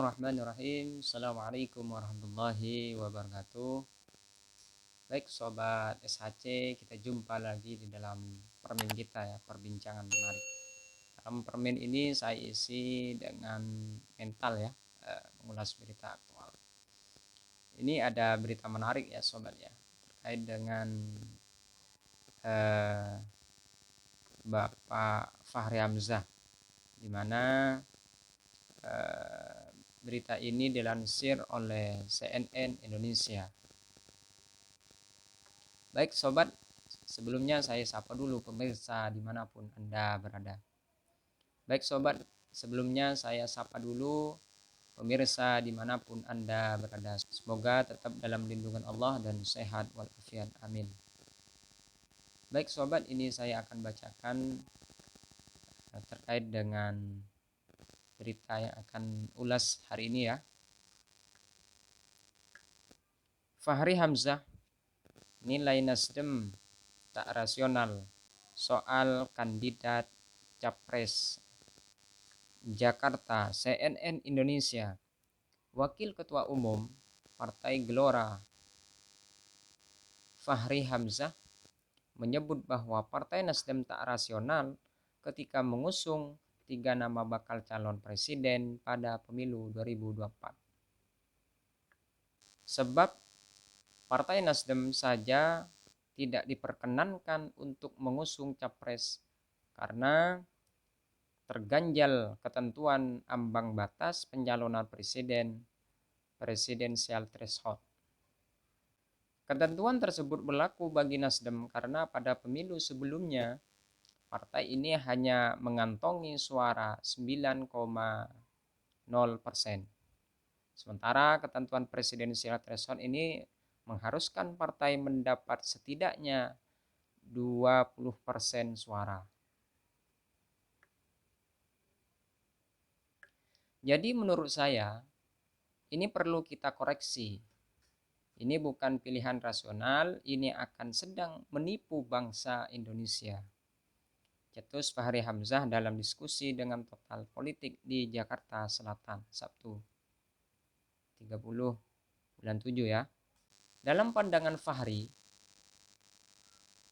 Bismillahirrahmanirrahim. Assalamualaikum warahmatullahi wabarakatuh. Baik sobat SHC, kita jumpa lagi di dalam permen kita ya, perbincangan menarik. Dalam permen ini saya isi dengan mental ya, mengulas berita aktual. Ini ada berita menarik ya sobat ya, terkait dengan Bapak Fahri Hamzah, di mana berita ini dilansir oleh CNN Indonesia. Baik sobat, sebelumnya saya sapa dulu pemirsa dimanapun Anda berada. Baik sobat, sebelumnya saya sapa dulu pemirsa dimanapun Anda berada. Semoga tetap dalam lindungan Allah dan sehat walafiat. Amin. Baik sobat, ini saya akan bacakan terkait dengan berita yang akan ulas hari ini ya. Fahri Hamzah, nilai Nasdem tak rasional soal kandidat Capres. Jakarta, CNN Indonesia. Wakil Ketua Umum Partai Gelora Fahri Hamzah menyebut bahwa Partai Nasdem tak rasional ketika mengusung 3 nama bakal calon presiden pada pemilu 2024. Sebab Partai Nasdem saja tidak diperkenankan untuk mengusung capres karena terganjal ketentuan ambang batas pencalonan presiden presidensial threshold. Ketentuan tersebut berlaku bagi Nasdem karena pada pemilu sebelumnya partai ini hanya mengantongi suara 9,0%. Sementara ketentuan presidensial threshold ini mengharuskan partai mendapat setidaknya 20% suara. Jadi menurut saya ini perlu kita koreksi. Ini bukan pilihan rasional, ini akan sedang menipu bangsa Indonesia. Cetus Fahri Hamzah dalam diskusi dengan Total Politik di Jakarta Selatan, Sabtu 30 bulan 7 ya. Dalam pandangan Fahri,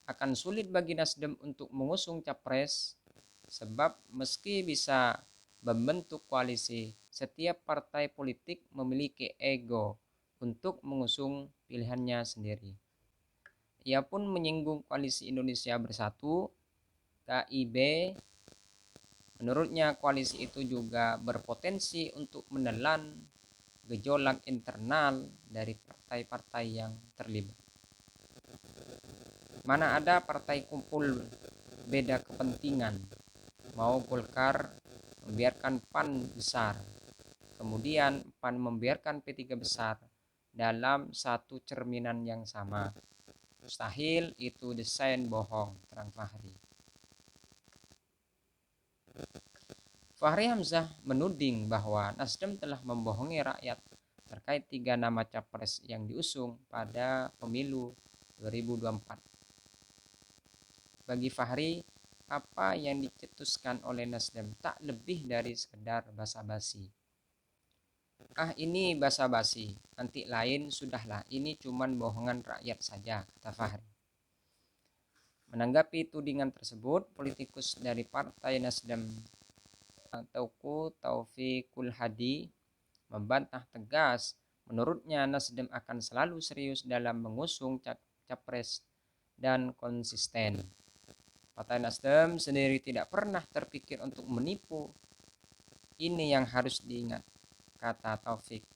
akan sulit bagi Nasdem untuk mengusung capres sebab meski bisa membentuk koalisi, setiap partai politik memiliki ego untuk mengusung pilihannya sendiri. Ia pun menyinggung koalisi Indonesia Bersatu, KIB. Menurutnya koalisi itu juga berpotensi untuk menelan gejolak internal dari partai-partai yang terlibat. Mana ada partai kumpul beda kepentingan, mau Golkar membiarkan PAN besar, kemudian PAN membiarkan P3 besar dalam satu cerminan yang sama. Mustahil, itu desain bohong, terang Fahri. Fahri Hamzah menuding bahwa Nasdem telah membohongi rakyat terkait 3 nama capres yang diusung pada pemilu 2024. Bagi Fahri, apa yang dicetuskan oleh Nasdem tak lebih dari sekedar basa-basi. Ini basa-basi, nanti lain sudahlah, ini cuman bohongan rakyat saja, kata Fahri. Menanggapi tudingan tersebut, politikus dari Partai Nasdem Teuku Taufikul Hadi membantah tegas. Menurutnya Nasdem akan selalu serius dalam mengusung capres dan konsisten. Partai Nasdem sendiri tidak pernah terpikir untuk menipu. Ini yang harus diingat, kata Taufik.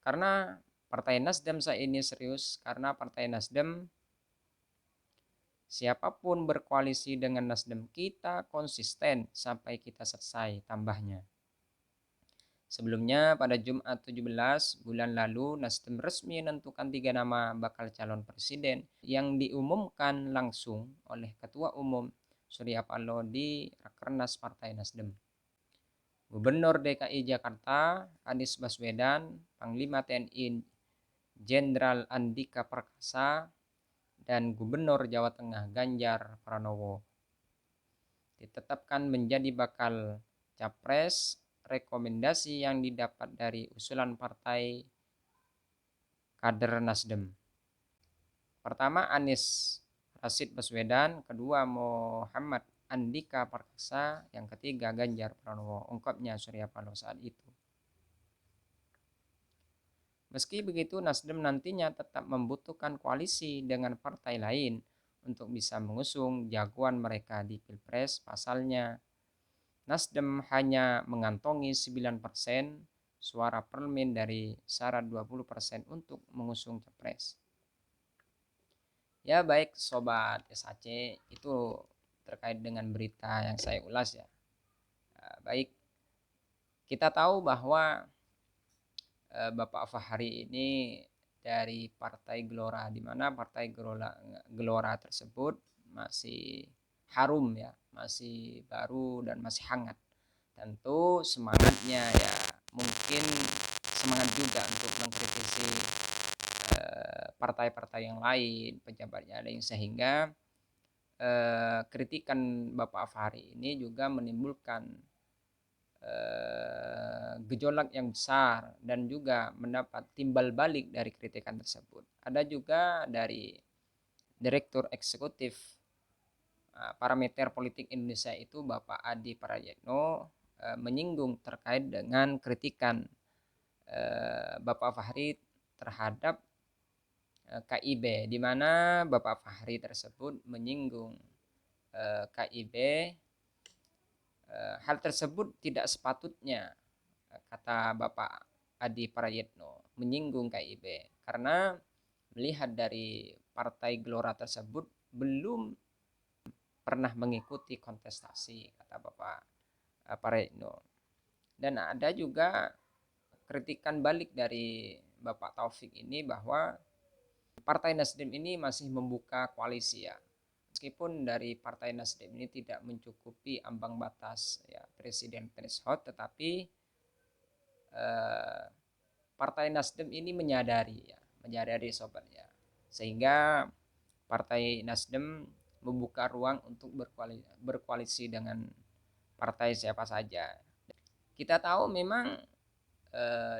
Karena Partai Nasdem saat ini serius, karena Partai Nasdem siapapun berkoalisi dengan Nasdem, kita konsisten sampai kita selesai, tambahnya. Sebelumnya pada Jumat 17 bulan lalu Nasdem resmi menentukan 3 nama bakal calon presiden yang diumumkan langsung oleh Ketua Umum Surya Paloh di Rakernas Partai Nasdem. Gubernur DKI Jakarta Anies Baswedan, Panglima TNI Jenderal Andika Perkasa, dan Gubernur Jawa Tengah Ganjar Pranowo ditetapkan menjadi bakal capres rekomendasi yang didapat dari usulan partai kader Nasdem. Pertama Anies Rashid Baswedan, kedua Muhammad Andika Perkasa, yang ketiga Ganjar Pranowo, ungkapnya Surya Paloh saat itu. Meski begitu, Nasdem nantinya tetap membutuhkan koalisi dengan partai lain untuk bisa mengusung jagoan mereka di Pilpres. Pasalnya, Nasdem hanya mengantongi 9% suara parlemen dari syarat 20% untuk mengusung capres. Ya baik Sobat SAC, itu terkait dengan berita yang saya ulas ya. Baik, kita tahu bahwa Bapak Fahri ini dari Partai Gelora, di mana Partai Gelora tersebut masih harum ya, masih baru dan masih hangat. Tentu semangatnya ya mungkin semangat juga untuk mengkritisi partai-partai yang lain, pejabatnya lain, sehingga kritikan Bapak Fahri ini juga menimbulkan gejolak yang besar dan juga mendapat timbal balik dari kritikan tersebut. Ada juga dari Direktur Eksekutif Parameter Politik Indonesia itu Bapak Adi Prayitno menyinggung terkait dengan kritikan Bapak Fahri terhadap KIB, di mana Bapak Fahri tersebut menyinggung KIB. Hal tersebut tidak sepatutnya, kata Bapak Adi Prayitno, menyinggung KIB, karena melihat dari Partai Gelora tersebut belum pernah mengikuti kontestasi, kata Bapak Prayitno. Dan ada juga kritikan balik dari Bapak Taufik ini bahwa Partai Nasdem ini masih membuka koalisi ya. Meskipun dari Partai Nasdem ini tidak mencukupi ambang batas ya presiden threshold, tetapi Partai Nasdem ini menyadari sobatnya, sehingga Partai Nasdem membuka ruang untuk berkoalisi dengan partai siapa saja. Kita tahu memang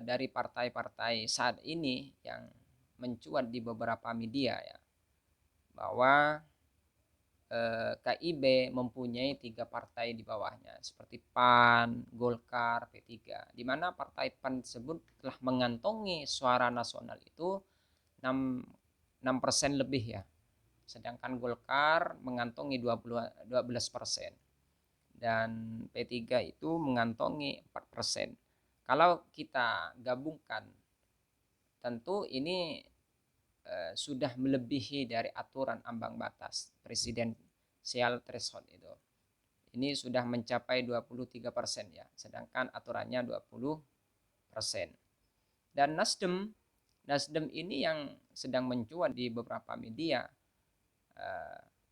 dari partai-partai saat ini yang mencuat di beberapa media ya, bahwa KIB mempunyai 3 partai di bawahnya seperti PAN, Golkar, P3, di mana partai PAN tersebut telah mengantongi suara nasional itu 6% lebih ya, sedangkan Golkar mengantongi 12% dan P3 itu mengantongi 4%. Kalau kita gabungkan, tentu ini sudah melebihi dari aturan ambang batas presidensial threshold itu. Ini sudah mencapai 23% ya, sedangkan aturannya 20%. Dan Nasdem ini yang sedang mencuat di beberapa media.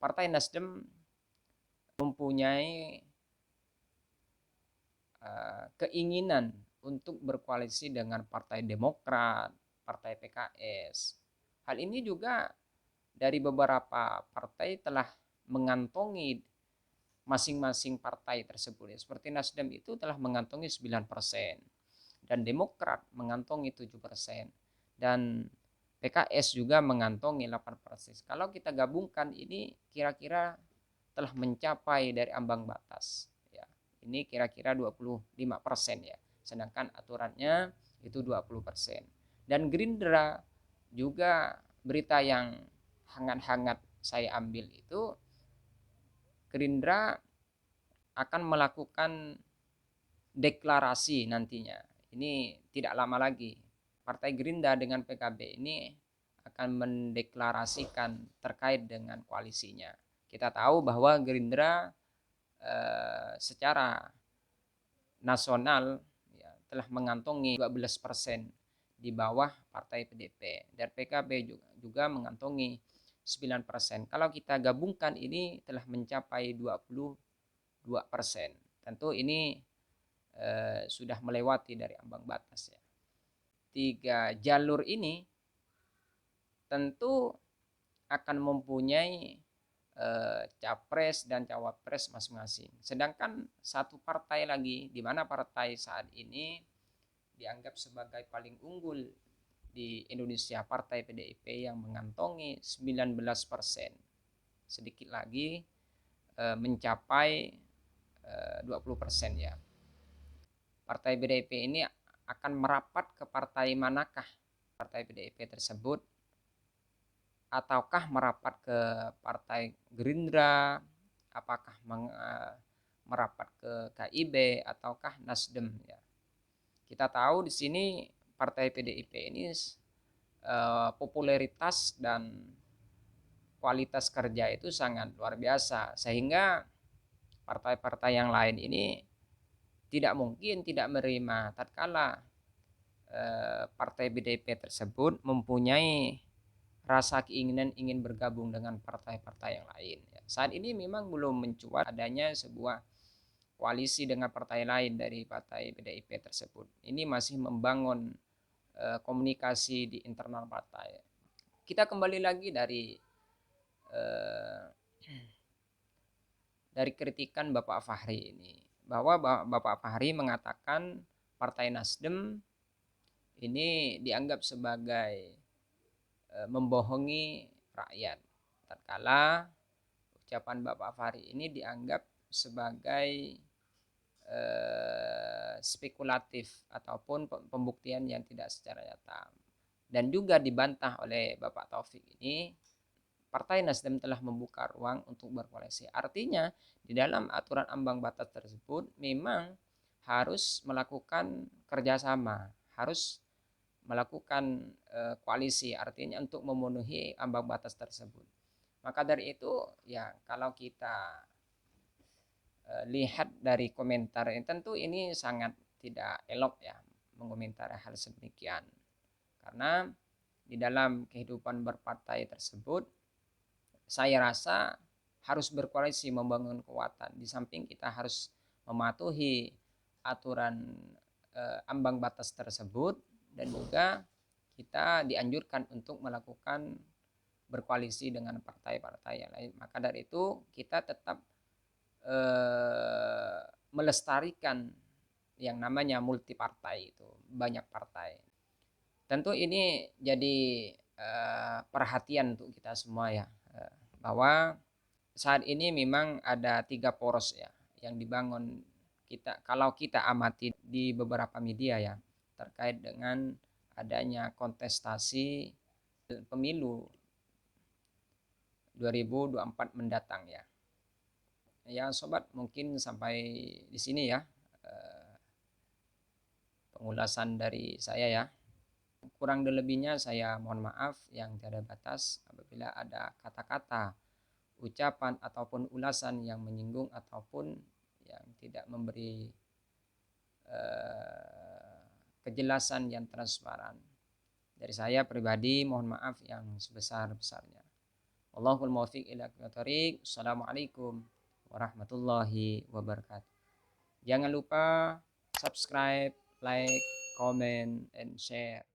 Partai Nasdem mempunyai keinginan untuk berkoalisi dengan Partai Demokrat, Partai PKS. Hal ini juga dari beberapa partai telah mengantongi masing-masing partai tersebut. Seperti Nasdem itu telah mengantongi 9% dan Demokrat mengantongi 7% dan PKS juga mengantongi 8%. Kalau kita gabungkan ini kira-kira telah mencapai dari ambang batas. Ya, ini kira-kira 25% ya. Sedangkan aturannya itu 20%. Dan Gerindra juga, berita yang hangat-hangat saya ambil itu, Gerindra akan melakukan deklarasi nantinya. Ini tidak lama lagi. Partai Gerindra dengan PKB ini akan mendeklarasikan terkait dengan koalisinya. Kita tahu bahwa Gerindra secara nasional ya, telah mengantongi 12% di bawah partai PDP, dan PKB juga mengantongi 9%. Kalau kita gabungkan ini telah mencapai 22%. Tentu ini sudah melewati dari ambang batas ya. 3 jalur ini tentu akan mempunyai capres dan cawapres masing-masing. Sedangkan satu partai lagi, di mana partai saat ini dianggap sebagai paling unggul di Indonesia, partai PDIP yang mengantongi 19%. Sedikit lagi mencapai 20% ya. Partai PDIP ini akan merapat ke partai manakah partai PDIP tersebut, ataukah merapat ke partai Gerindra, apakah merapat ke KIB ataukah Nasdem ya. Kita tahu di sini partai PDIP ini popularitas dan kualitas kerja itu sangat luar biasa, sehingga partai-partai yang lain ini tidak mungkin tidak menerima tatkala partai PDIP tersebut mempunyai rasa keinginan ingin bergabung dengan partai-partai yang lain. Saat ini memang belum mencuat adanya sebuah koalisi dengan partai lain dari partai PDIP tersebut. Ini masih membangun komunikasi di internal partai. Kita kembali lagi dari kritikan Bapak Fahri ini, bahwa Bapak Fahri mengatakan Partai Nasdem ini dianggap sebagai membohongi rakyat, tatkala ucapan Bapak Fahri ini dianggap sebagai spekulatif ataupun pembuktian yang tidak secara nyata. Dan juga dibantah oleh Bapak Taufik ini, Partai Nasdem telah membuka ruang untuk berkoalisi. Artinya di dalam aturan ambang batas tersebut memang harus melakukan kerjasama, harus melakukan koalisi, artinya untuk memenuhi ambang batas tersebut. Maka dari itu ya, kalau kita lihat dari komentar ini, tentu ini sangat tidak elok ya mengomentari hal sedemikian, karena di dalam kehidupan berpartai tersebut saya rasa harus berkoalisi membangun kekuatan. Di samping kita harus mematuhi aturan ambang batas tersebut, dan juga kita dianjurkan untuk melakukan berkoalisi dengan partai-partai yang lain. Maka dari itu kita tetap melestarikan yang namanya multi partai, itu banyak partai. Tentu ini jadi perhatian untuk kita semua ya, bahwa saat ini memang ada 3 poros ya yang dibangun kita, kalau kita amati di beberapa media ya, terkait dengan adanya kontestasi pemilu 2024 mendatang ya. Ya sobat, mungkin sampai di sini ya pengulasan dari saya ya. Kurang dan lebihnya saya mohon maaf yang tiada batas apabila ada kata-kata, ucapan ataupun ulasan yang menyinggung ataupun yang tidak memberi kejelasan yang transparan. Dari saya pribadi mohon maaf yang sebesar-besarnya. Wallahul muwaffiq ila aqwamit thoriq. Assalamualaikum warahmatullahi wabarakatuh. Jangan lupa subscribe, like, comment, and share.